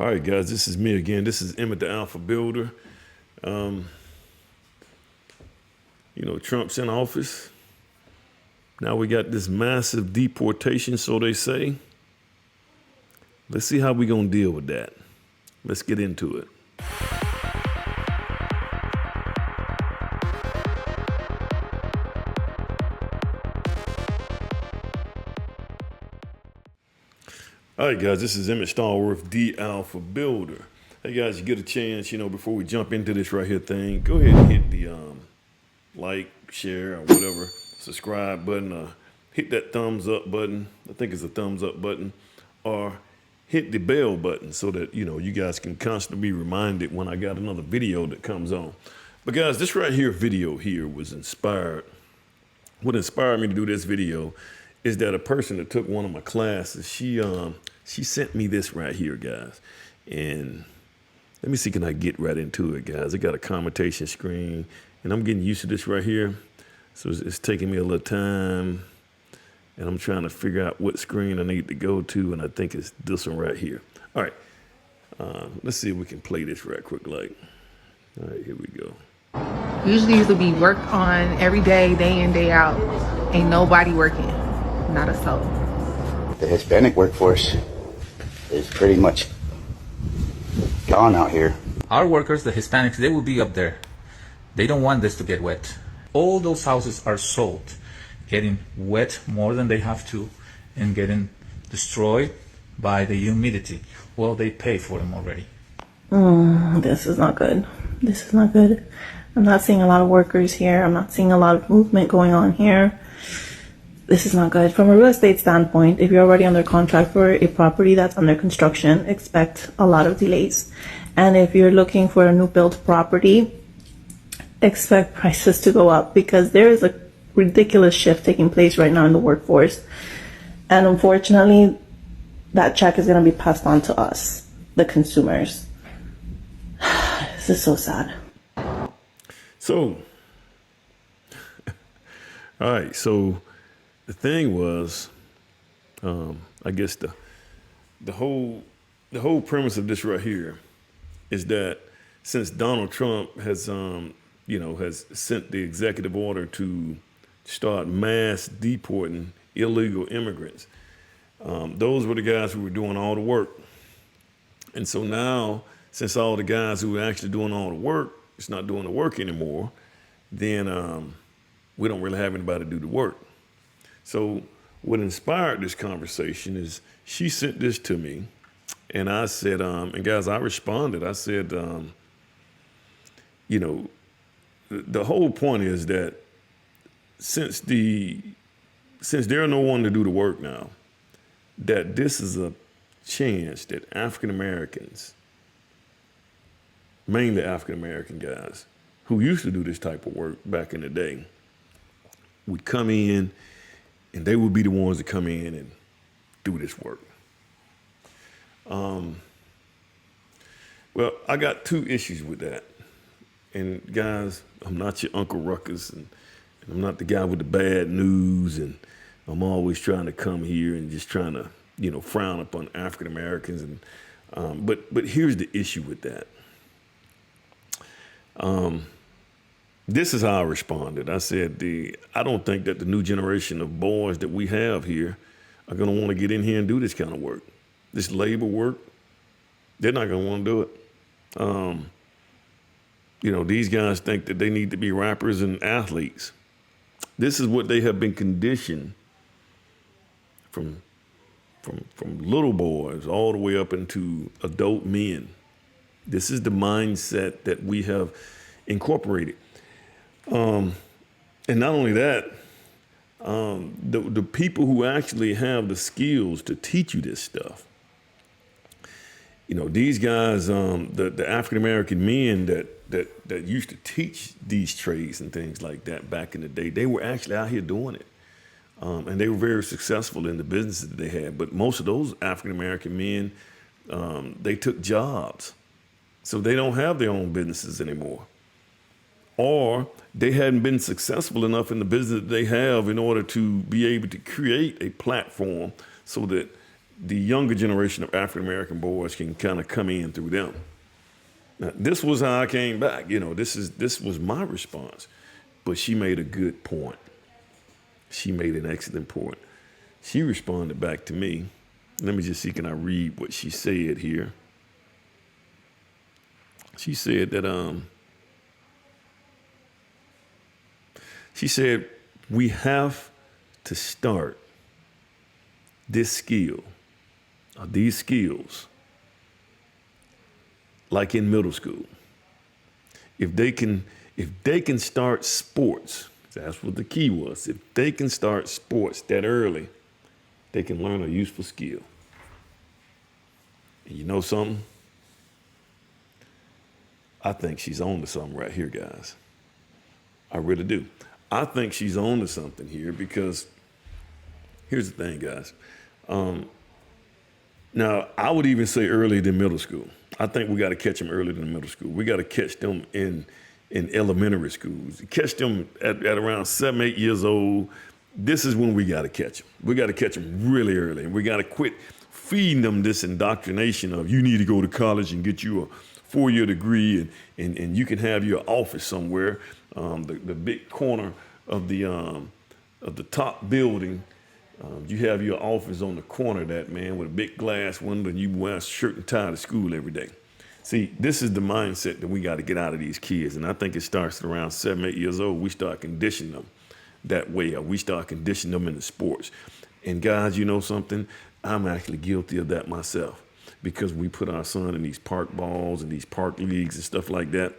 All right, guys, this is me again. This is Emmett the Alpha Builder. Um, Trump's in office. Now we got this massive deportation, so they say. Let's see how we gonna deal with that. Let's get into it. All right, guys, this is Emmett Stallworth, the Alpha Builder. Hey, guys, you get a chance, before we jump into this right here thing, go ahead and hit the like, share, or whatever, subscribe button, hit that thumbs up button. I think it's a thumbs up button, or hit the bell button so that, you guys can constantly be reminded when I got another video that comes on. But guys, this right here video here was inspired. What inspired me to do this video is that a person that took one of my classes, she sent me this right here, guys. And let me see, can I get right into it, guys? I got a commentation screen, and I'm getting used to this right here. So it's taking me a little time, and I'm trying to figure out what screen I need to go to, and I think it's this one right here. All right, let's see if we can play this right quick, like. All right, here we go. Usually used to be worked on every day, day in, day out. Ain't nobody working, not a soul. The Hispanic workforce is pretty much gone out here. Our workers, the Hispanics, they will be up there. They don't want this to get wet. All those houses are sold, getting wet more than they have to and getting destroyed by the humidity. Well, they pay for them already. This is not good. This is not good. I'm not seeing a lot of workers here. I'm not seeing a lot of movement going on here. This is not good. From a real estate standpoint, if you're already under contract for a property that's under construction, expect a lot of delays. And if you're looking for a new build property, expect prices to go up because there is a ridiculous shift taking place right now in the workforce. And unfortunately, that check is going to be passed on to us, the consumers. This is so sad. So, all right, so the thing was, I guess the whole premise of this right here is that since Donald Trump has has sent the executive order to start mass deporting illegal immigrants, those were the guys who were doing all the work. And so now, since all the guys who are actually doing all the work is not doing the work anymore, then we don't really have anybody to do the work. So what inspired this conversation is she sent this to me, and I said, and guys, I responded. I said, the whole point is that since there are no one to do the work now, that this is a chance that African Americans, mainly African American guys who used to do this type of work back in the day, would come in, and they would be the ones to come in and do this work. Well, I got two issues with that. And guys, I'm not your Uncle Ruckus, and I'm not the guy with the bad news, and I'm always trying to come here and just trying to, frown upon African Americans. And but here's the issue with that. This is how I responded. I said, I don't think that the new generation of boys that we have here are going to want to get in here and do this kind of work. This labor work, they're not going to want to do it. These guys think that they need to be rappers and athletes. This is what they have been conditioned from little boys all the way up into adult men. This is the mindset that we have incorporated. And not only that, the people who actually have the skills to teach you this stuff, these guys, the African-American men that used to teach these trades and things like that back in the day, they were actually out here doing it. And they were very successful in the businesses that they had. But most of those African-American men, they took jobs. So they don't have their own businesses anymore. Or they hadn't been successful enough in the business that they have in order to be able to create a platform so that the younger generation of African American boys can kind of come in through them. Now, this was how I came back. This was my response. But she made a good point. She made an excellent point. She responded back to me. Let me just see, can I read what she said here? She said that, she said, we have to start this skill, or these skills, like in middle school. If they can start sports, that's what the key was. If they can start sports that early, they can learn a useful skill. And you know something? I think she's on to something right here, guys. I really do. I think she's on to something here because here's the thing, guys. Now, I would even say earlier than middle school. I think we got to catch them earlier than middle school. We got to catch them in elementary schools. Catch them at around 7, 8 years old. This is when we got to catch them. We got to catch them really early. And we got to quit feeding them this indoctrination of you need to go to college and get you a 4-year degree and you can have your office somewhere. The big corner of the top building, you have your office on the corner of that, man, with a big glass window, and you wear a shirt and tie to school every day. See, this is the mindset that we got to get out of these kids. And I think it starts at around 7, 8 years old. We start conditioning them that way, or we start conditioning them in the sports. And guys, you know something? I'm actually guilty of that myself because we put our son in these park balls and these park leagues and stuff like that.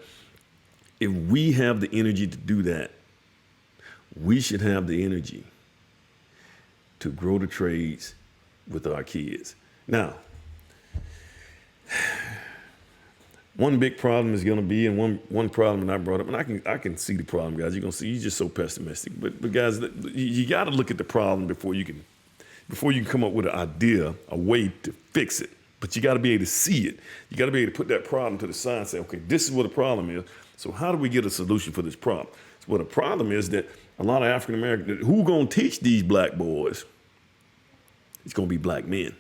If we have the energy to do that, we should have the energy to grow the trades with our kids. Now, one big problem is going to be, and one problem that I brought up, and I can see the problem, guys. You're going to see, you're just so pessimistic. But guys, you got to look at the problem before you can come up with an idea, a way to fix it. But you got to be able to see it. You got to be able to put that problem to the side and say, okay, this is what the problem is. So how do we get a solution for this problem? So what the problem is that a lot of African Americans, who going to teach these black boys? It's going to be black men.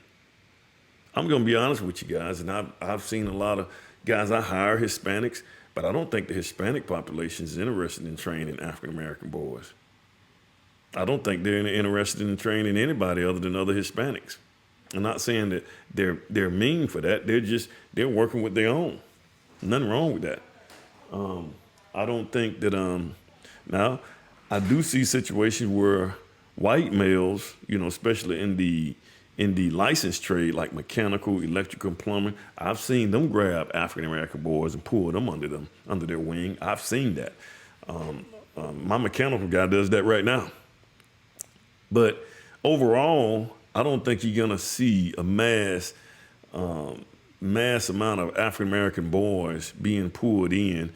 I'm going to be honest with you guys, and I've seen a lot of guys, I hire Hispanics, but I don't think the Hispanic population is interested in training African American boys. I don't think they're interested in training anybody other than other Hispanics. I'm not saying that they're mean for that. They're working with their own. Nothing wrong with that. I don't think that now I do see situations where white males, especially in the licensed trade like mechanical, electrical, and plumbing, I've seen them grab African American boys and pull them under their wing. I've seen that. My mechanical guy does that right now. But overall, I don't think you're gonna see a mass amount of African American boys being pulled in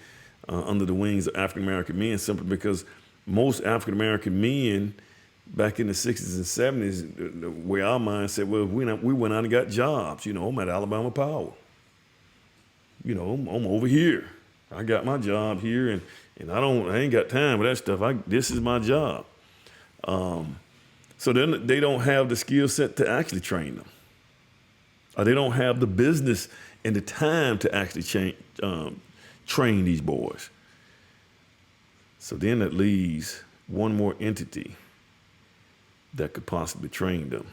under the wings of African American men, simply because most African American men back in the 60s and 70s, the way our mind said, well, we went out and got jobs. I'm at Alabama Power. I'm over here. I got my job here, and I ain't got time for that stuff. This is my job. So then they don't have the skill set to actually train them. Or they don't have the business and the time to actually train these boys. So then it leaves one more entity that could possibly train them.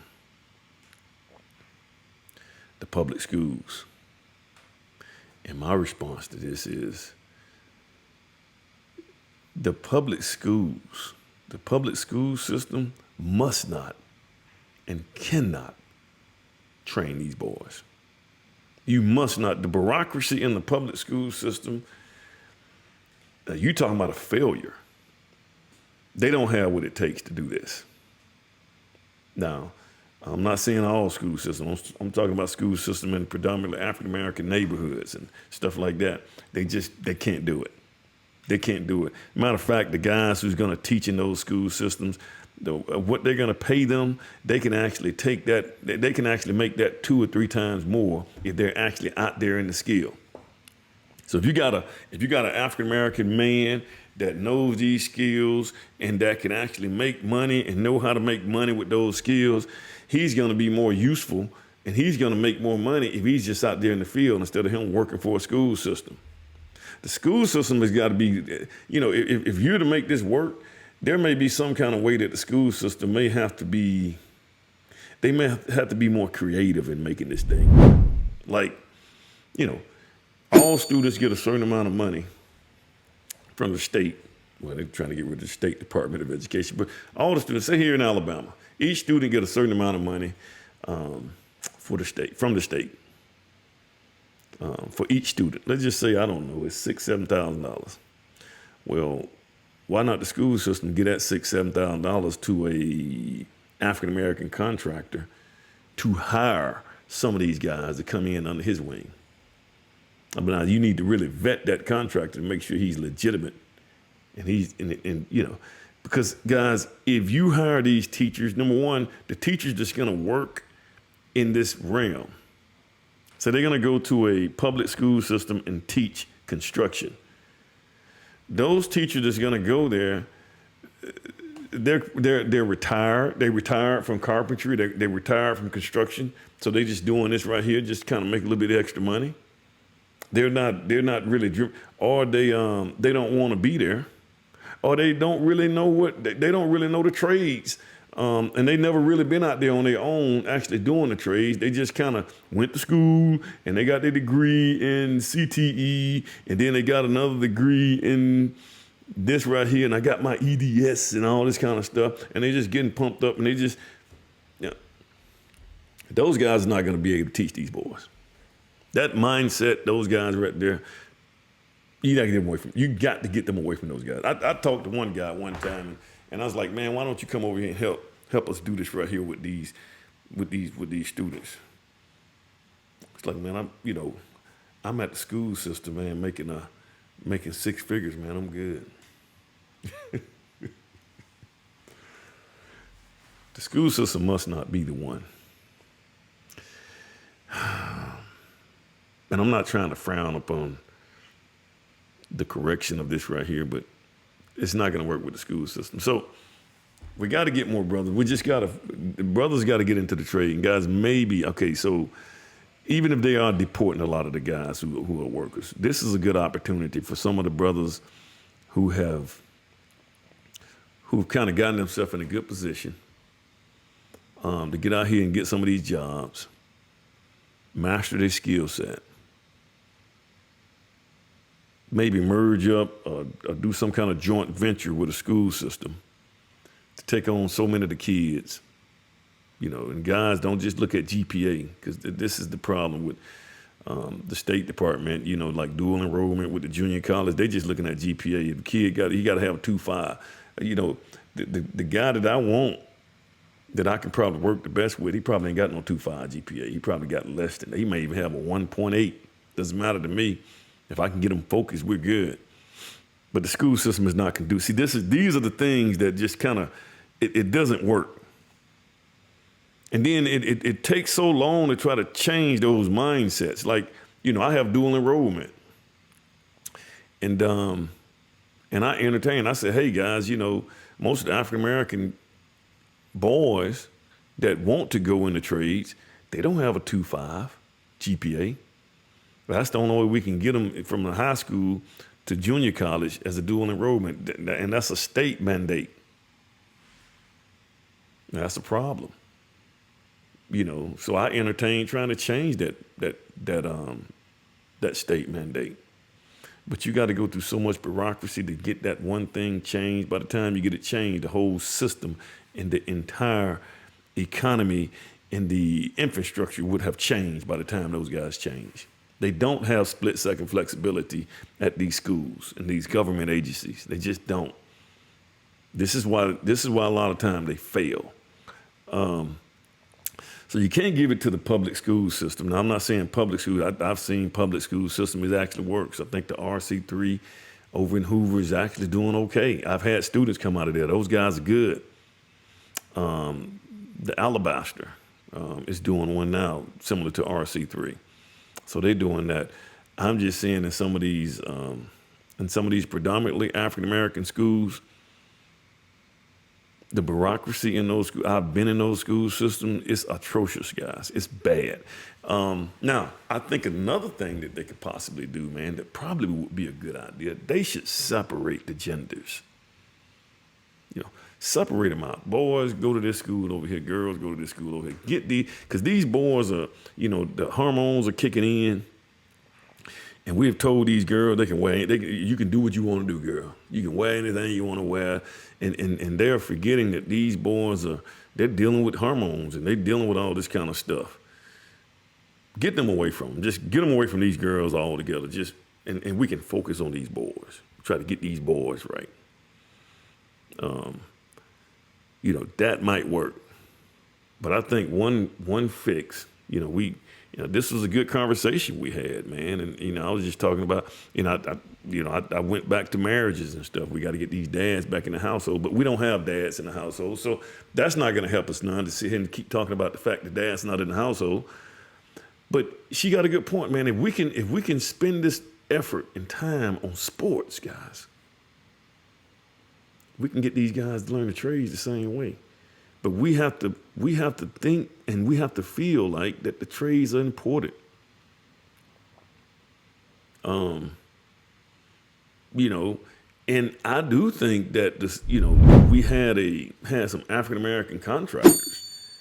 The public schools. And my response to this is the public school system must not and cannot train these boys. You must not. The bureaucracy in the public school system, you're talking about a failure. They don't have what it takes to do this. Now, I'm not saying all school systems. I'm talking about school system in predominantly African-American neighborhoods and stuff like that. They can't do it. They can't do it. Matter of fact, the guys who's going to teach in those school systems, what they're going to pay them, they can actually take that. They can actually make that 2 or 3 times more if they're actually out there in the skill. So if you got an African American man that knows these skills and that can actually make money and know how to make money with those skills, he's going to be more useful and he's going to make more money if he's just out there in the field instead of him working for a school system. The school system has got to be, you know, if you're to make this work, there may be some kind of way that the school system may have to be, they may have to be more creative in making this thing. Like, you know, all students get a certain amount of money from the state. Well, they're trying to get rid of the State Department of Education, but all the students, say here in Alabama, each student get a certain amount of money from the state. For each student. Let's just say, I don't know, it's $6,000, $7,000. Well, why not the school system get that $6,000, $7,000 to a African-American contractor to hire some of these guys to come in under his wing? But now you need to really vet that contractor to make sure he's legitimate. And you know, because guys, if you hire these teachers, number one, the teacher's just going to work in this realm. So they're going to go to a public school system and teach construction. Those teachers that's going to go there, they're retired. They retired from carpentry. They retired from construction. So they just doing this right here, just kind of make a little bit of extra money. They're not really driven, or they don't want to be there, or they don't really know they don't really know the trades. And they never really been out there on their own actually doing the trades. They just kind of went to school and they got their degree in CTE, and then they got another degree in this right here, and I got my EDS and all this kind of stuff, and they just getting pumped up, and they just, you know, those guys are not going to be able to teach these boys. That mindset, those guys right there, you got to get them away from. You got to get them away from those guys. I talked to one guy one time, and I was like, man, why don't you come over here and help us do this right here with these students? It's like, man, I'm at the school system, man, making six figures, man. I'm good. The school system must not be the one. And I'm not trying to frown upon the correction of this right here, but it's not going to work with the school system. So we got to get more brothers. The brothers got to get into the trade. And guys, maybe, okay, so even if they are deporting a lot of the guys who are workers, this is a good opportunity for some of the brothers who've kind of gotten themselves in a good position to get out here and get some of these jobs, master their skill set, maybe merge up or do some kind of joint venture with a school system to take on so many of the kids. You know, and guys, don't just look at GPA, because this is the problem with the State Department, you know, like dual enrollment with the junior college. They just looking at GPA. If the kid he got to have a 2.5. You know, the guy that I want, that I can probably work the best with, he probably ain't got no 2.5 GPA. He probably got less than that. He may even have a 1.8. Doesn't matter to me. If I can get him focused, we're good. But the school system is not conducive. See, these are the things that just kind of, it doesn't work. And then it takes so long to try to change those mindsets. Like, you know, I have dual enrollment. And I entertain. I said, hey, guys, you know, most of the African-American boys that want to go into trades, they don't have a 2.5 GPA. That's the only way we can get them from the high school to junior college as a dual enrollment. And that's a state mandate. That's a problem. You know, so I entertain trying to change that state mandate. But you got to go through so much bureaucracy to get that one thing changed. By the time you get it changed, the whole system and the entire economy and the infrastructure would have changed by the time those guys change. They don't have split-second flexibility at these schools and these government agencies. They just don't. This is why a lot of time they fail. So you can't give it to the public school system. Now, I'm not saying public school. I've seen public school system. It actually works. I think the RC3 over in Hoover is actually doing okay. I've had students come out of there. Those guys are good. The Alabaster is doing one now, similar to RC3. So they're doing that. I'm just saying in some of these predominantly African-American schools, The bureaucracy in those schools, I've been in those school systems, it's atrocious, guys. It's bad. Now, I think another thing that they could possibly do, man, that probably would be a good idea, they should separate the genders. You know, separate them out. Boys go to this school over here. Girls go to this school over here. Because these boys are, you know, the hormones are kicking in. And we've told these girls they can wear, you can do what you want to do, girl. You can wear anything you want to wear. And they're forgetting that these boys they're dealing with hormones and they're dealing with all this kind of stuff. Get them away from them. Just get them away from these girls altogether. And we can focus on these boys. Try to get these boys right. You know, that might work. But I think one fix, you know, this was a good conversation we had, man. And, you know, I was just talking about, you know, I went back to marriages and stuff. We got to get these dads back in the household, but we don't have dads in the household. So that's not going to help us none to sit here and keep talking about the fact that dad's not in the household. But she got a good point, man. If we can spend this effort and time on sports, guys, we can get these guys to learn the trades the same way. But we have to think and we have to feel like that the trades are important. You know, and I do think that this, you know, we had some African American contractors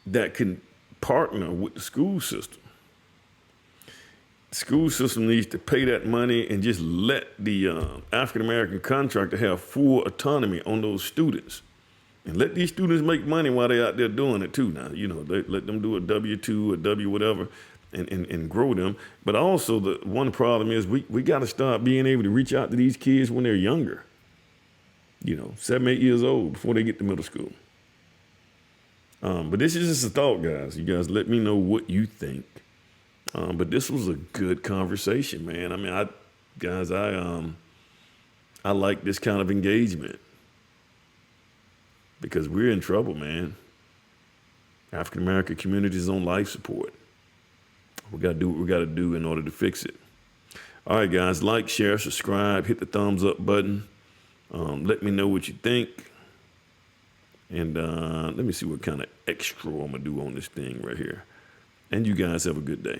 that can partner with the school system. The school system needs to pay that money and just let the African American contractor have full autonomy on those students. And let these students make money while they're out there doing it too. Now, you know, they let them do a W-2 or W whatever and grow them. But also the one problem is we got to start being able to reach out to these kids when they're younger. You know, 7, 8 years old before they get to middle school. But this is just a thought, guys. You guys let me know what you think. But this was a good conversation, man. I mean, I like this kind of engagement. Because we're in trouble, man. African American community is on life support. We got to do what we got to do in order to fix it. All right, guys, like, share, subscribe, hit the thumbs up button. Let me know what you think. And let me see what kind of extra I'm going to do on this thing right here. And you guys have a good day.